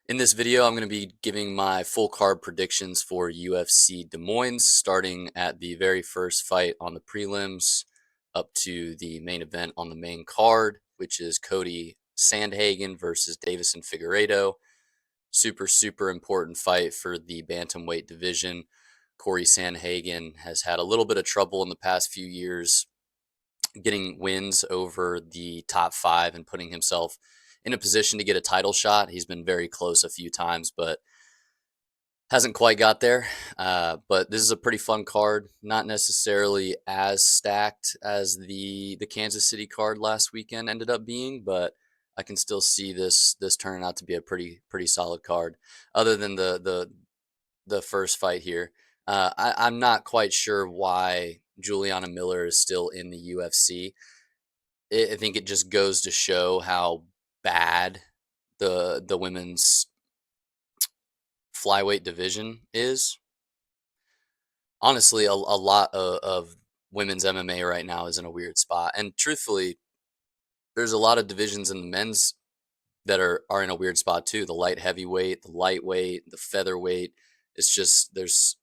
In this video, I'm going to be giving my full card predictions for UFC Des Moines, starting at the very first fight on the prelims up to the main event on the main card, which is Cody Sandhagen versus Davison Figueiredo. Super, super important fight for the bantamweight division. Corey Sandhagen has had a little bit of trouble in the past few years getting wins over the top five and putting himself in a position to get a title shot. He's been very close a few times, but hasn't quite got there. But this is a pretty fun card, not necessarily as stacked as the Kansas City card last weekend ended up being, but I can still see this turning out to be a pretty solid card. Other than the first fight here, I'm not quite sure why Juliana Miller is still in the UFC. I think it just goes to show how bad the women's flyweight division is. Honestly, a lot of women's MMA right now is in a weird spot. And truthfully, there's a lot of divisions in the men's that are in a weird spot too. The light heavyweight, the lightweight, the featherweight. It's just it's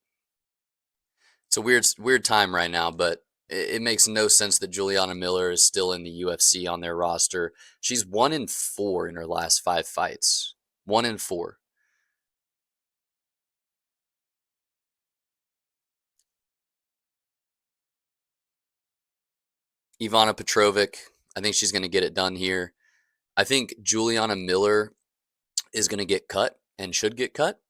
a weird time right now, but it makes no sense that Juliana Miller is still in the UFC on their roster. She's 1-4 in her last 5 fights. 1-4. Ivana Petrovic, I think she's going to get it done here. I think Juliana Miller is going to get cut and should get cut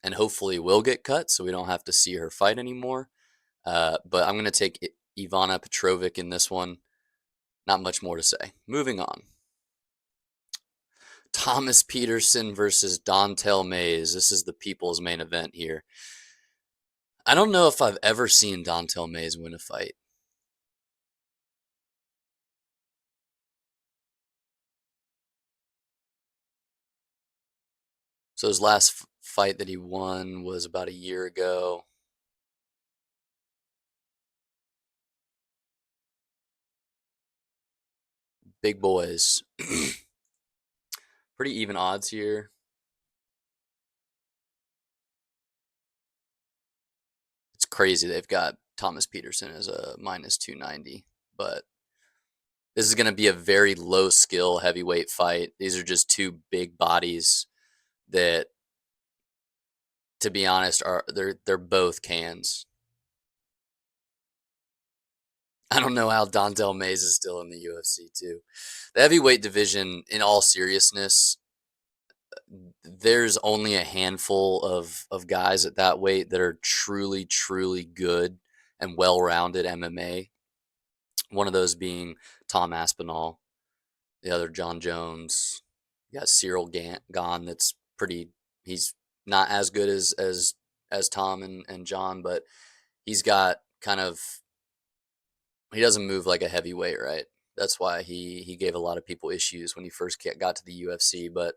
and hopefully will get cut so we don't have to see her fight anymore. But I'm going to take Ivana Petrovic in this one. Not much more to say. Moving on. Thomas Peterson versus Dontel Mays. This is the people's main event here. I don't know if I've ever seen Dontel Mays win a fight. So his last fight that he won was about a year ago. Big boys. Pretty even odds here. It's crazy they've got Thomas Peterson as a minus 290, but this is going to be a very low skill heavyweight fight. These are just two big bodies that, to be honest, they're both cans. I don't know how Dontel Mays is still in the UFC too. The heavyweight division, in all seriousness, there's only a handful of guys at that weight that are truly good and well-rounded MMA. One of those being Tom Aspinall, the other John Jones. You got Cyril Gahn that's pretty. He's not as good as Tom and John, but he's got kind of. He doesn't move like a heavyweight, right? That's why he gave a lot of people issues when he first got to the UFC. But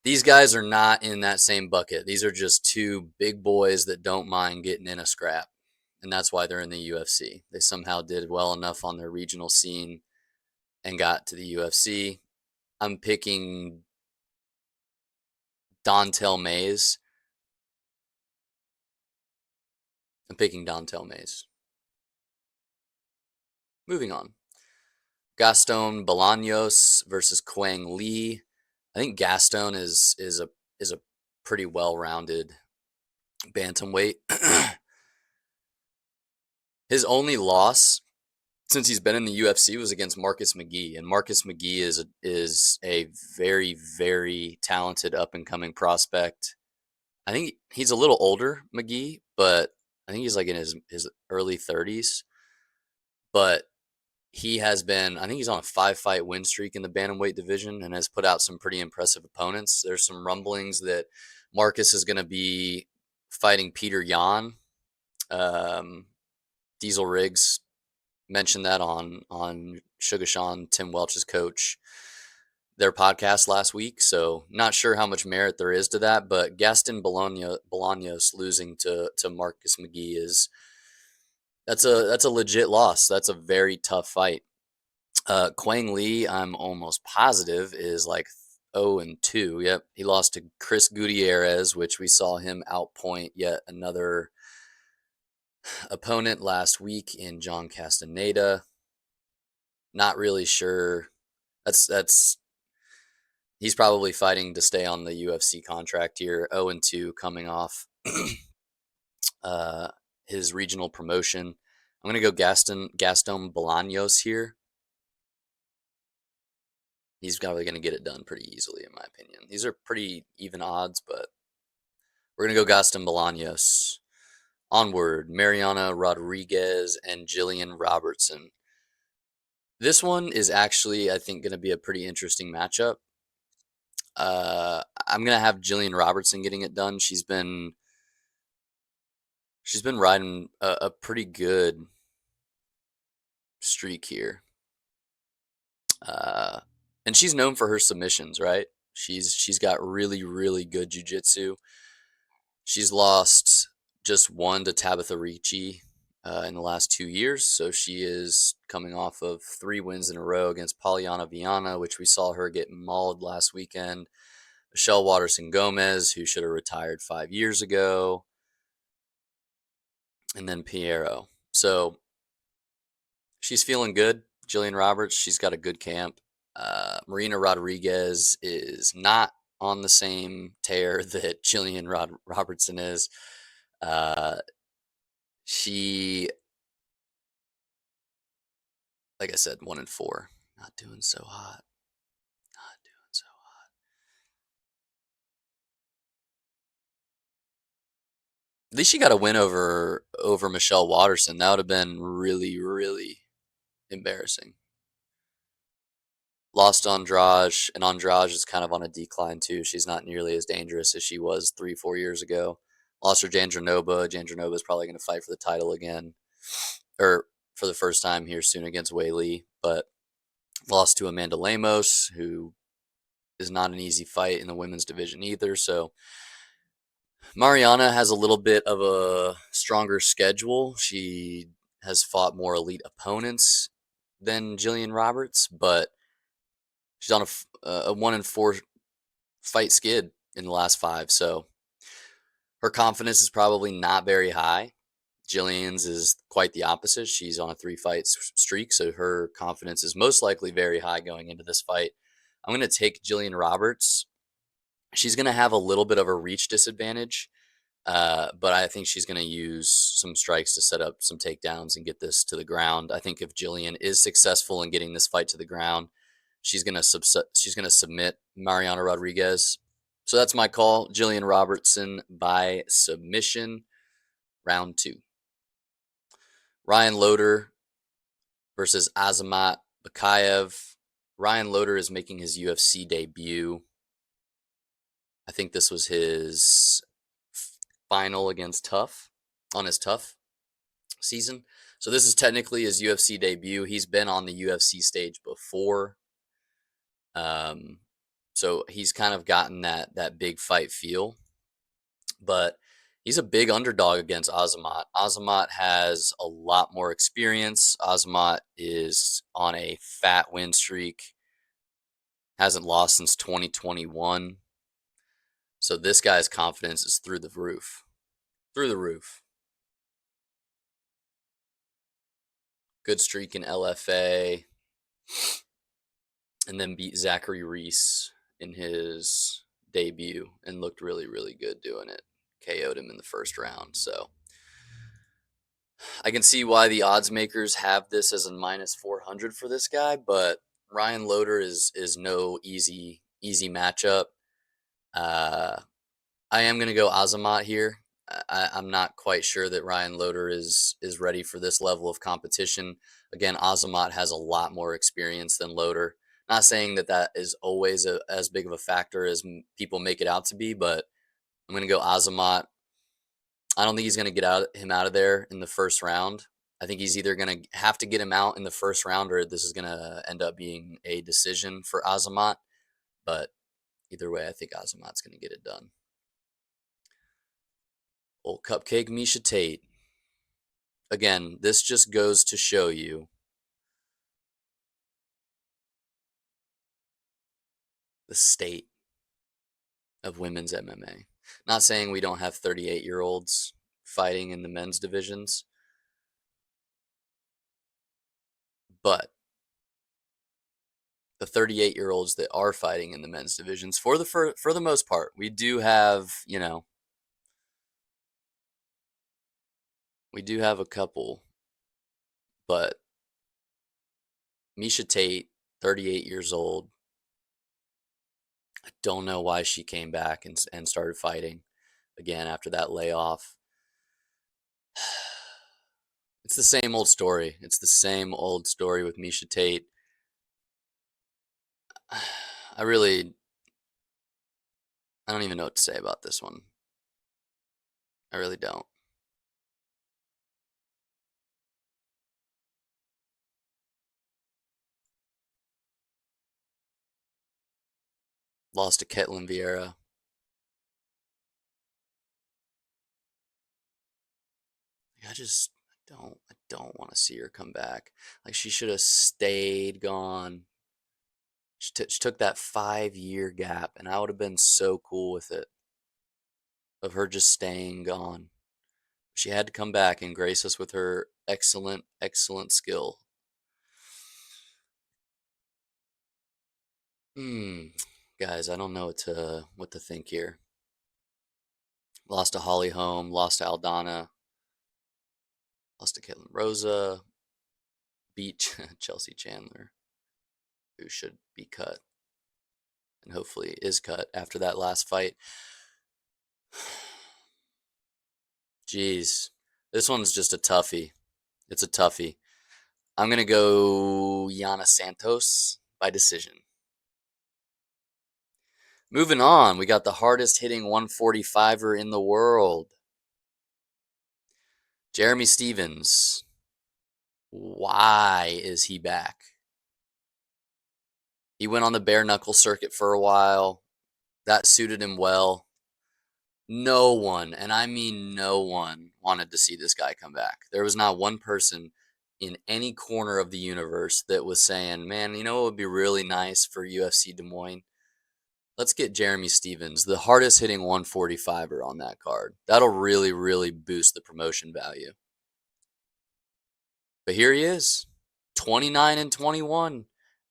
these guys are not in that same bucket. These are just two big boys that don't mind getting in a scrap. And that's why they're in the UFC. They somehow did well enough on their regional scene and got to the UFC. I'm picking Dontel Mays. I'm picking Dontel Mays. Moving on. Gaston Bolaños versus Quang Lee. I think Gaston is a pretty well-rounded bantamweight. His only loss since he's been in the UFC was against Marcus McGee, and Marcus McGee is a very talented up and coming prospect. I think he's a little older, McGee, but I think he's like in his early 30s. But he has been, I think he's on a 5-fight win streak in the bantamweight division and has put out some pretty impressive opponents. There's some rumblings that Marcus is going to be fighting Peter Yan. Diesel Riggs mentioned that on Sugar Sean, Tim Welch's coach, their podcast last week. So not sure how much merit there is to that, but Gaston Bolaños losing to Marcus McGee that's a legit loss. That's a very tough fight. Quang Lee, I'm almost positive, is like 0-2. Yep, he lost to Chris Gutierrez, which we saw him outpoint yet another opponent last week in John Castaneda. Not really sure. That's he's probably fighting to stay on the UFC contract here. 0-2, coming off uh, his regional promotion. I'm gonna go Gaston Bolaños here. He's probably gonna get it done pretty easily, in my opinion. These are pretty even odds, but we're gonna go Gaston Bolaños. Onward, Mariana Rodriguez and Jillian Robertson. This one is actually, I think, going to be a pretty interesting matchup. I'm going to have Jillian Robertson getting it done. She's been riding a pretty good streak here. And she's known for her submissions, right? She's got really, really good jiu-jitsu. She's lost just one to Tabitha Ricci in the last 2 years. So she is coming off of 3 wins in a row against Polyana Viana, which we saw her get mauled last weekend. Michelle Waterson Gomez, who should have retired 5 years ago. And then Piero. So she's feeling good. Jillian Roberts, she's got a good camp. Marina Rodriguez is not on the same tear that Jillian Robertson is. She, like I said, 1-4. Not doing so hot. Not doing so hot. At least she got a win over Michelle Waterson. That would have been really, really embarrassing. Lost Andrade, and Andrade is kind of on a decline too. She's not nearly as dangerous as she was 3-4 years ago. Lost her Jandronova. Jandronova is probably going to fight for the title again, or for the first time here soon against Wei Li. But lost to Amanda Lemos, who is not an easy fight in the women's division either. So Mariana has a little bit of a stronger schedule. She has fought more elite opponents than Jillian Roberts, but she's on a 1-4 fight skid in the last 5. So her confidence is probably not very high. Jillian's is quite the opposite. She's on a 3-fight streak, so her confidence is most likely very high going into this fight. I'm going to take Jillian Roberts. She's going to have a little bit of a reach disadvantage, but I think she's going to use some strikes to set up some takedowns and get this to the ground. I think if Jillian is successful in getting this fight to the ground, she's going to submit Mariana Rodriguez. So that's my call. Jillian Robertson by submission, round 2. Ryan Loder versus Azamat Bakayev. Ryan Loder is making his UFC debut. I think this was his final against Tough on his Tough season. So this is technically his UFC debut. He's been on the UFC stage before. So he's kind of gotten that big fight feel. But he's a big underdog against Azamat. Azamat has a lot more experience. Azamat is on a fat win streak. Hasn't lost since 2021. So this guy's confidence is through the roof. Through the roof. Good streak in LFA. And then beat Zachary Reese in his debut and looked really, really good doing it. KO'd him in the first round. So I can see why the odds makers have this as a -400 for this guy, but Ryan Loder is no easy matchup. I am going to go Azamat here. I'm not quite sure that Ryan Loder is ready for this level of competition. Again, Azamat has a lot more experience than Loder. Not saying that is always as big of a factor as people make it out to be, but I'm going to go Azamat. I don't think he's going to get him out of there in the first round. I think he's either going to have to get him out in the first round, or this is going to end up being a decision for Azamat. But either way, I think Azamat's going to get it done. Old Cupcake Misha Tate. Again, this just goes to show you the state of women's MMA. Not saying we don't have 38-year-olds fighting in the men's divisions, but the 38-year-olds that are fighting in the men's divisions, for the most part, we do have, we do have a couple, but Misha Tate, 38 years old. I don't know why she came back and started fighting again after that layoff. It's the same old story. It's the same old story with Misha Tate. I really, I don't even know what to say about this one. I really don't. Lost to Ketlin Vieira. I don't want to see her come back. Like she should have stayed gone. She took that 5 year gap, and I would have been so cool with it, of her just staying gone. She had to come back and grace us with her excellent, excellent skill. Hmm, guys, I don't know what to think here. Lost to Holly Holm, lost to Aldana, lost to Caitlin Rosa, beat Chelsea Chandler, who should be cut and hopefully is cut after that last fight. Jeez, this one's just a toughie. It's a toughie. I'm gonna go Yana Santos by decision. Moving on, we got the hardest hitting 145er in the world, Jeremy Stephens. Why is he back? He went on the bare knuckle circuit for a while. That suited him well. No one, and I mean no one, wanted to see this guy come back. There was not one person in any corner of the universe that was saying, man, you know what would be really nice for UFC Des Moines? Let's get Jeremy Stephens, the hardest hitting 145er, on that card. That'll really, really boost the promotion value. But here he is, 29-21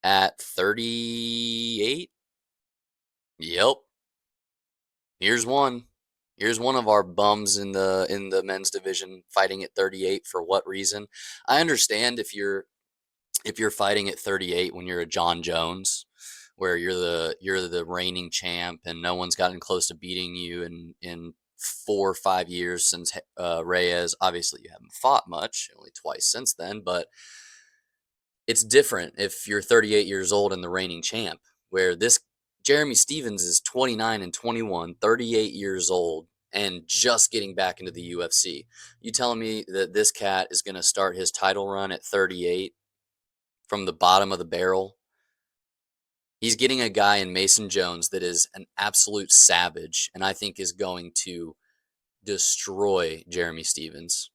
at 38. Yep. Here's one. Here's one of our bums in the men's division fighting at 38. For what reason? I understand if you're fighting at 38 when you're a John Jones, where you're the reigning champ and no one's gotten close to beating you in 4 or 5 years since Reyes. Obviously, you haven't fought much, only twice since then, but it's different if you're 38 years old and the reigning champ, where this Jeremy Stephens is 29-21, 38 years old, and just getting back into the UFC. You telling me that this cat is going to start his title run at 38 from the bottom of the barrel? He's getting a guy in Mason Jones that is an absolute savage, and I think is going to destroy Jeremy Stephens,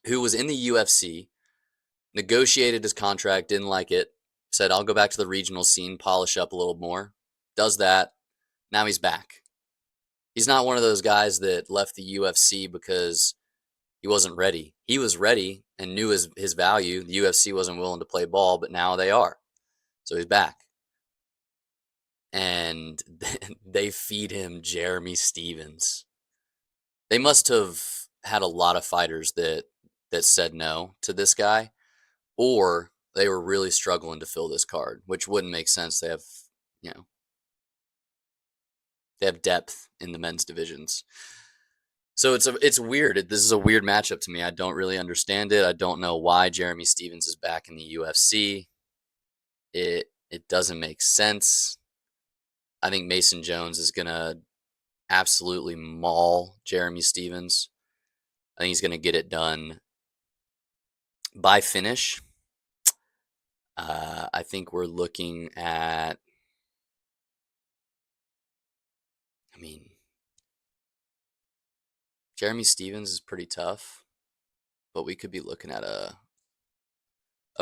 who was in the UFC, negotiated his contract, didn't like it, said, I'll go back to the regional scene, polish up a little more. Does that. Now he's back. He's not one of those guys that left the UFC because he wasn't ready. He was ready and knew his value. The UFC wasn't willing to play ball, but now they are. So he's back. And they feed him Jeremy Stephens. They must have had a lot of fighters that said no to this guy, or they were really struggling to fill this card, which wouldn't make sense. They have, you know, they have depth in the men's divisions. So it's weird. This is a weird matchup to me. I don't really understand it. I don't know why Jeremy Stephens is back in the UFC. It doesn't make sense. I think Mason Jones is gonna absolutely maul Jeremy Stephens. I think he's gonna get it done by finish. I think we're looking at. I mean, Jeremy Stephens is pretty tough, but we could be looking at a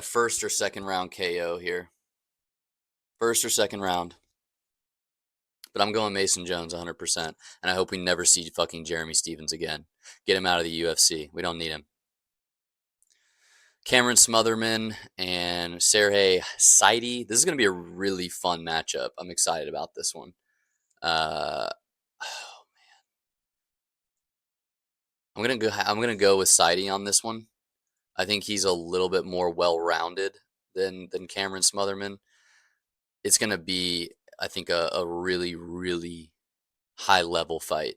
first or second round KO here. First or second round. But I'm going Mason Jones 100%, and I hope we never see fucking Jeremy Stevens again. Get him out of the UFC. We don't need him. Cameron Smotherman and Sergey Saidi. This is going to be a really fun matchup. I'm excited about this one. Uh, I'm gonna go with Saidi on this one. I think he's a little bit more well-rounded than Cameron Smotherman. It's gonna be, I think, a really, really high-level fight.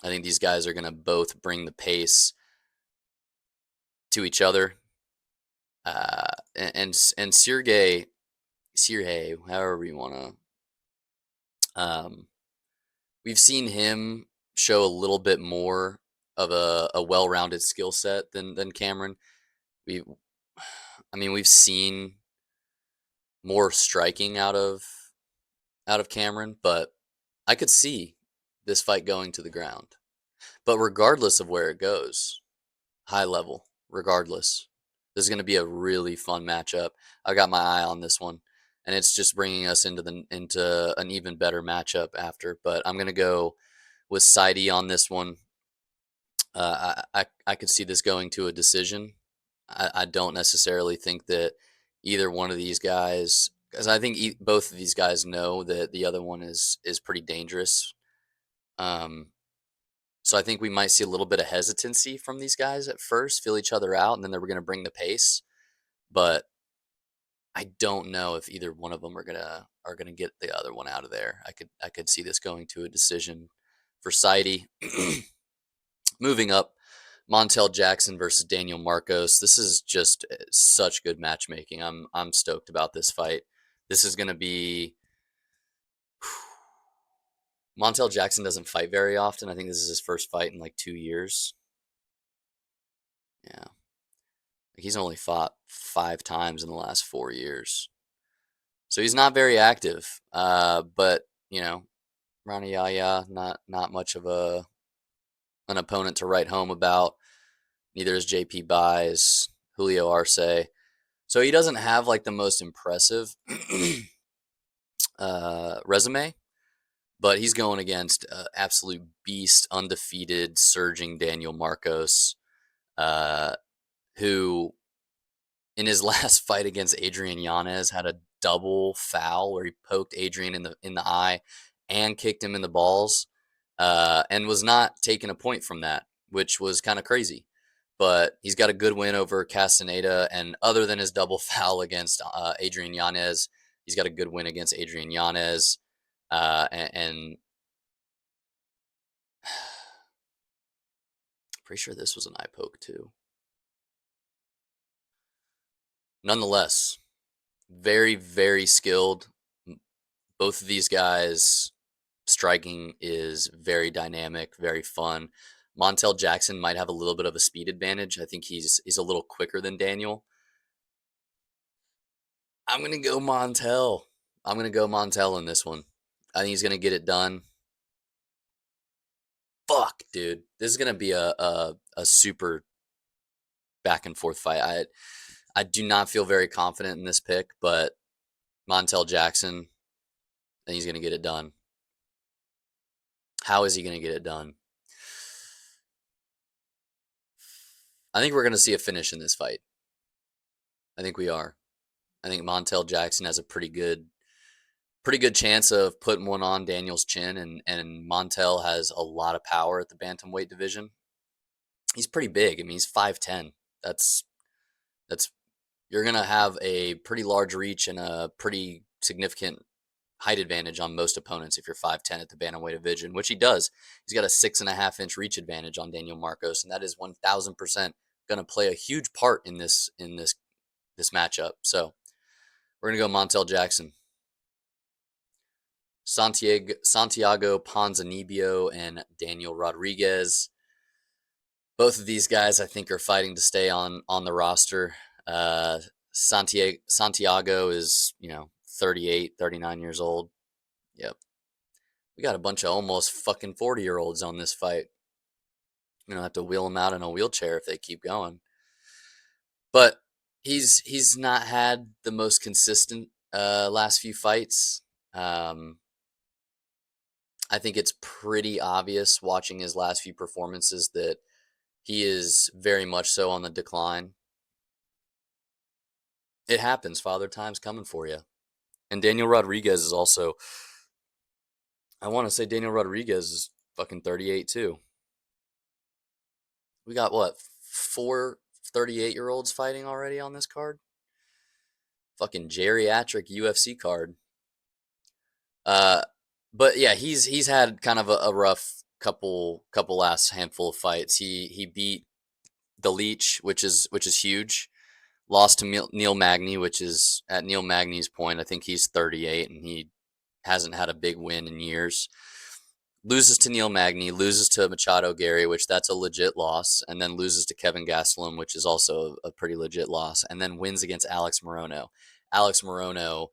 I think these guys are gonna both bring the pace to each other. And Sergey, however you wanna, um, we've seen him show a little bit more of a well-rounded skill set than Cameron. We, I mean, we've seen more striking out of Cameron, but I could see this fight going to the ground. But regardless of where it goes, high level, regardless, this is going to be a really fun matchup. I got my eye on this one, and it's just bringing us into an even better matchup after. But I'm going to go with Saidi on this one. I could see this going to a decision. I don't necessarily think that either one of these guys, because I think both of these guys know that the other one is pretty dangerous. Um, so I think we might see a little bit of hesitancy from these guys at first, feel each other out, and then they're going to bring the pace. But I don't know if either one of them are gonna get the other one out of there. I could see this going to a decision for Saidi. Moving up, Montel Jackson versus Daniel Marcos. This is just such good matchmaking. I'm stoked about this fight. This is going to be Montel Jackson doesn't fight very often. I think this is his first fight in like 2 years. Yeah. He's only fought 5 times in the last 4 years. So he's not very active. But, Ronnie Yaya, not much of an opponent to write home about. Neither is JP Buys, Julio Arce. So he doesn't have like the most impressive resume, but he's going against absolute beast, undefeated, surging Daniel Marcos, who in his last fight against Adrian Yanez had a double foul where he poked Adrian in the eye and kicked him in the balls, and was not taking a point from that, which was kind of crazy. But he's got a good win over Castaneda, and other than his double foul against Adrian Yanez, he's got a good win against Adrian Yanez, and pretty sure this was an eye poke too. Nonetheless, very, very skilled. Both of these guys, striking is very dynamic, very fun. Montel Jackson might have a little bit of a speed advantage. I think he's a little quicker than Daniel. I'm gonna go Montel. I'm gonna go Montel in this one. I think he's gonna get it done. Fuck, dude, this is gonna be a super back and forth fight. I do not feel very confident in this pick, but Montel Jackson, I think he's gonna get it done. How is he gonna get it done? I think we're gonna see a finish in this fight. I think we are. I think Montel Jackson has a pretty good chance of putting one on Daniel's chin, and Montel has a lot of power at the bantamweight division. He's pretty big. I mean, he's 5'10". That's that's you're gonna have a pretty large reach and a pretty significant height advantage on most opponents if you're 5'10" at the bantamweight division, which he does. He's got a 6.5-inch reach advantage on Daniel Marcos, and that is 1,000% gonna play a huge part in this matchup. So we're gonna go Montel Jackson. Santiago Ponzinibbio and Daniel Rodriguez. Both of these guys, I think, are fighting to stay on the roster. Santiago is 38, 39 years old. Yep, we got a bunch of almost fucking 40-year-olds on this fight. Have to wheel them out in a wheelchair if they keep going. But he's not had the most consistent last few fights. I think it's pretty obvious watching his last few performances that he is very much so on the decline. It happens. Father Time's coming for you. And Daniel Rodriguez is also, I want to say Daniel Rodriguez is fucking 38 too. We got what, 4 38-year-olds fighting already on this card? Fucking geriatric UFC card. Uh, but yeah, he's had kind of a rough couple last handful of fights. He beat the Leech, which is huge. Lost to Neil Magny, which is at Neil Magny's point. I think he's 38 and he hasn't had a big win in years. Loses to Neil Magny, loses to Machado Gary, which that's a legit loss, and then loses to Kevin Gastelum, which is also a pretty legit loss, and then wins against Alex Morono. Alex Morono,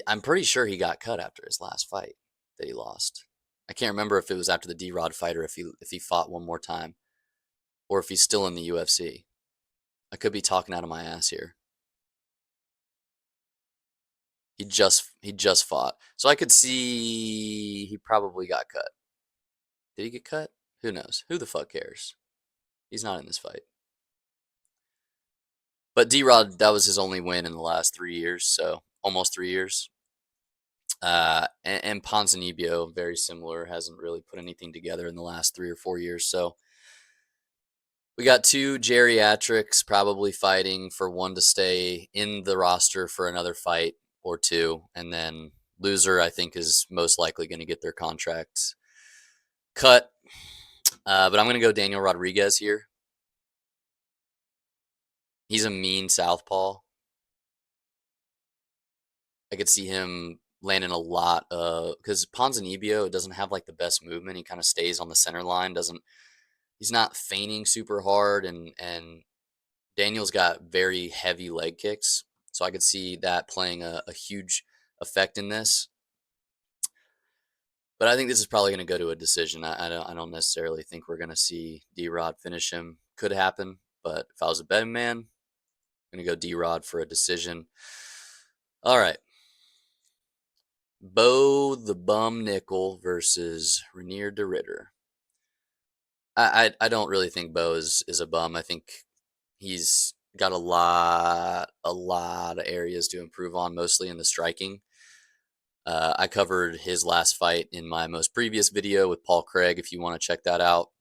I'm pretty sure he got cut after his last fight that he lost. I can't remember if it was after the D-Rod fight or if he fought one more time, or if he's still in the UFC. I could be talking out of my ass here. He just fought. So I could see he probably got cut. Did he get cut? Who knows? Who the fuck cares? He's not in this fight. But D-Rod, that was his only win in the last 3 years, so almost 3 years. And Ponzinibbio, very similar, hasn't really put anything together in the last 3 or 4 years. So we got 2 geriatrics probably fighting for one to stay in the roster for another fight or 2, and then loser I think is most likely going to get their contracts cut. But I'm going to go Daniel Rodriguez here. He's a mean southpaw. I could see him landing a lot because Ponzinibbio doesn't have like the best movement. He kind of stays on the center line. He's not feigning super hard, and Daniel's got very heavy leg kicks, so I could see that playing a huge effect in this. But I think this is probably going to go to a decision. I don't necessarily think we're going to see D-Rod finish him. Could happen, but if I was a betting man, I'm going to go D-Rod for a decision. All right. Bo the Bum Nickel versus Renier de Ritter. I don't really think Bo is a bum. I think he's got a lot of areas to improve on, mostly in the striking. I covered his last fight in my most previous video with Paul Craig. If you want to check that out,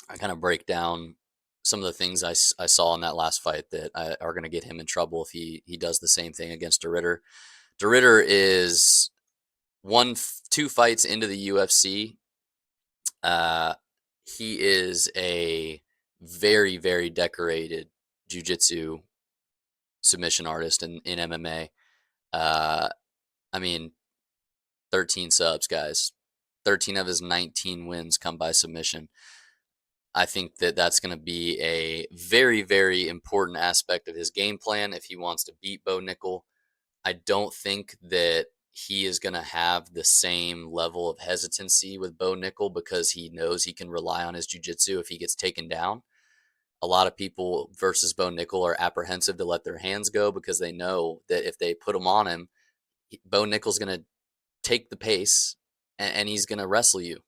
I kind of break down some of the things I saw in that last fight that are going to get him in trouble if he does the same thing against de Ritter. De Ritter is 2 fights into the UFC. He is a very, very decorated jiu-jitsu submission artist in MMA. I mean, 13 subs, guys. 13 of his 19 wins come by submission. I think that that's going to be a very, very important aspect of his game plan if he wants to beat Bo Nickel. I don't think that he is going to have the same level of hesitancy with Bo Nickel because he knows he can rely on his jiu-jitsu if he gets taken down. A lot of people versus Bo Nickel are apprehensive to let their hands go because they know that if they put them on him, Bo Nickel's going to take the pace and he's going to wrestle you.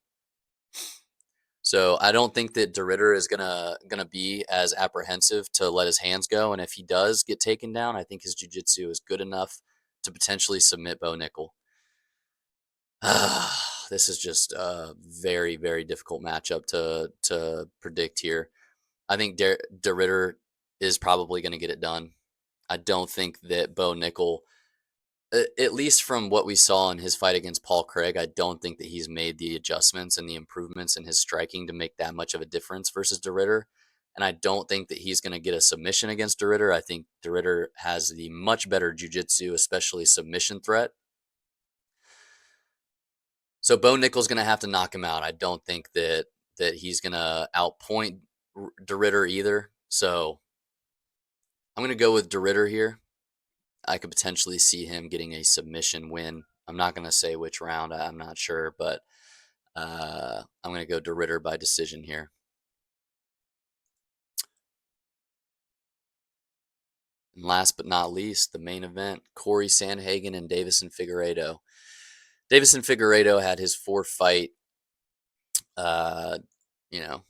So I don't think that de Ritter is gonna be as apprehensive to let his hands go. And if he does get taken down, I think his jiu-jitsu is good enough to potentially submit Bo Nickel. This is just a very, very difficult matchup to predict here. I think de Ritter is probably going to get it done. I don't think that Bo Nickel, at least from what we saw in his fight against Paul Craig, I don't think that he's made the adjustments and the improvements in his striking to make that much of a difference versus de Ritter. And I don't think that he's going to get a submission against de Ritter. I think de Ritter has the much better jiu-jitsu, especially submission threat. So Bo Nickel's going to have to knock him out. I don't think that he's going to outpoint de Ritter either. So I'm going to go with de Ritter here. I could potentially see him getting a submission win. I'm not going to say which round. I'm not sure, but I'm going to go de Ritter by decision here. And last but not least, the main event, Corey Sandhagen and Davison Figueiredo. Davison Figueiredo had his 4-fight, uh, you know,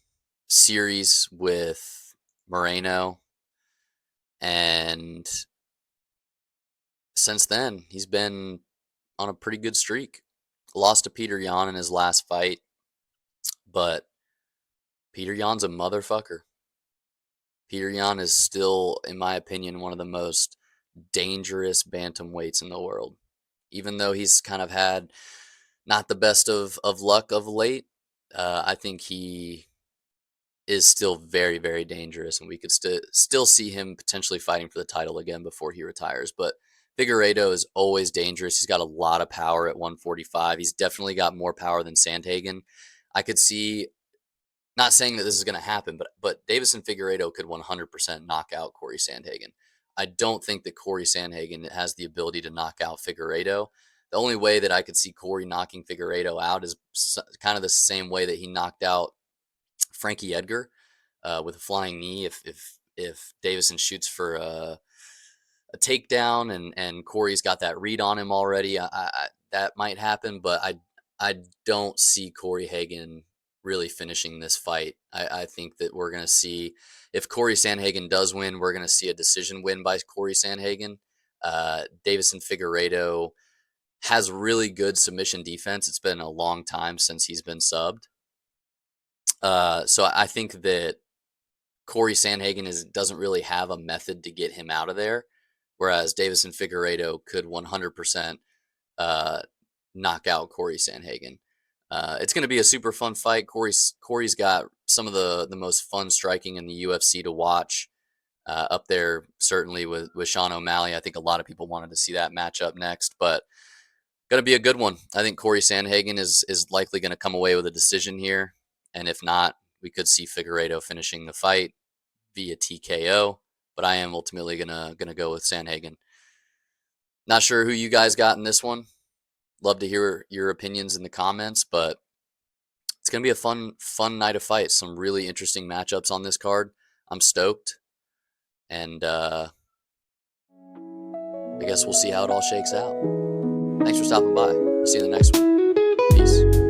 series with Moreno, and since then he's been on a pretty good streak. Lost to Peter Yan in his last fight, but Peter Yan's a motherfucker. Peter Yan is still, in my opinion, one of the most dangerous bantamweights in the world. Even though he's kind of had not the best of luck of late, I think he is still very, very dangerous, and we could still see him potentially fighting for the title again before he retires. But Figueiredo is always dangerous. He's got a lot of power at 145. He's definitely got more power than Sandhagen. I could see, not saying that this is going to happen, but Davison Figueiredo could 100% knock out Corey Sandhagen. I don't think that Corey Sandhagen has the ability to knock out Figueiredo. The only way that I could see Corey knocking Figueiredo out is kind of the same way that he knocked out Frankie Edgar with a flying knee. If Davison shoots for a takedown and Corey's got that read on him already, that might happen. But I don't see Corey Hagen really finishing this fight. I think that we're going to see, if Corey Sandhagen does win, we're going to see a decision win by Corey Sandhagen. Davison Figueiredo has really good submission defense. It's been a long time since he's been subbed. So I think that Corey Sandhagen doesn't really have a method to get him out of there, whereas Davison Figueiredo could 100% knock out Corey Sandhagen. It's going to be a super fun fight. Corey's got some of the most fun striking in the UFC to watch. Up there certainly with Sean O'Malley. I think a lot of people wanted to see that matchup next, but going to be a good one. I think Corey Sandhagen is likely going to come away with a decision here, and if not, we could see Figueiredo finishing the fight via TKO. But I am ultimately gonna go with Sandhagen. Not sure who you guys got in this one. Love to hear your opinions in the comments, but it's gonna be a fun night of fights. Some really interesting matchups on this card. I'm stoked, and I guess we'll see how it all shakes out. Thanks for stopping by. We'll see you in the next one. Peace.